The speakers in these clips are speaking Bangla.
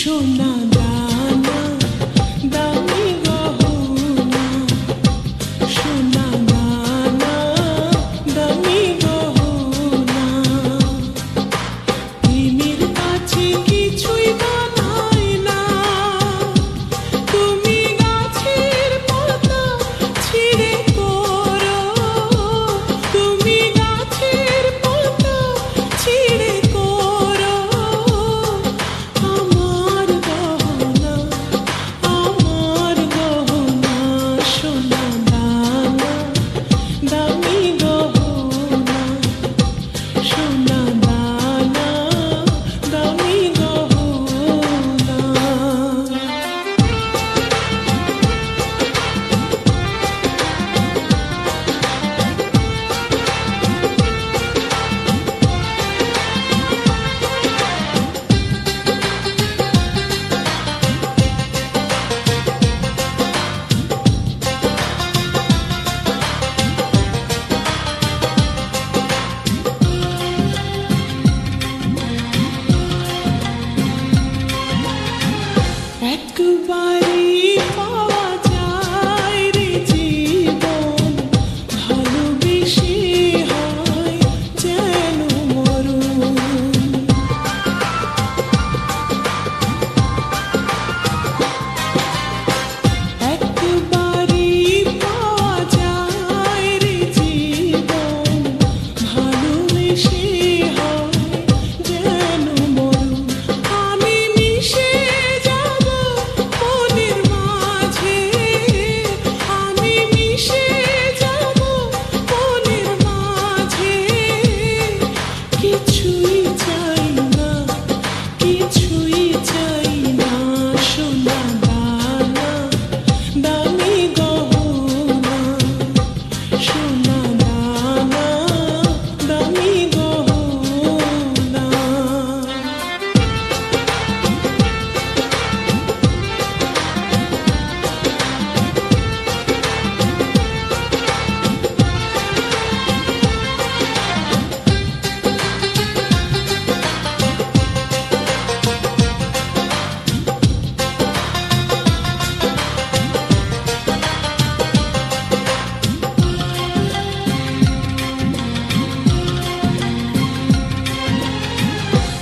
সোনা দানা দামি গহনা, সোনা দানা দামি গহনা, প্রেমের কাছে কিছুই বানাই না। তুমি গাছের পাতা ছিঁড়ে করো, তুমি গাছের পাতা ছিঁড়ে করো আমার গহনা, আমার গহনা, সোনা দানা দামি গহনা, সোনা দানা দামি গহনা। একবারই পাওয়া যায় রে জীবন, ভালোবেসে হয় যেন মরণ। একবারই পাওয়া যায় রে জীবন, ভালোবেসে হয় যেন মরণ। আমি মিশে যাব মনের মাঝে, আমি মিশে যাব মনের মাঝে, কিছুই চাই না, কিছুই চাই না, সোনা দানা দামি গহনা, সোনা দানা দামি গহনা।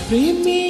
প্রেমে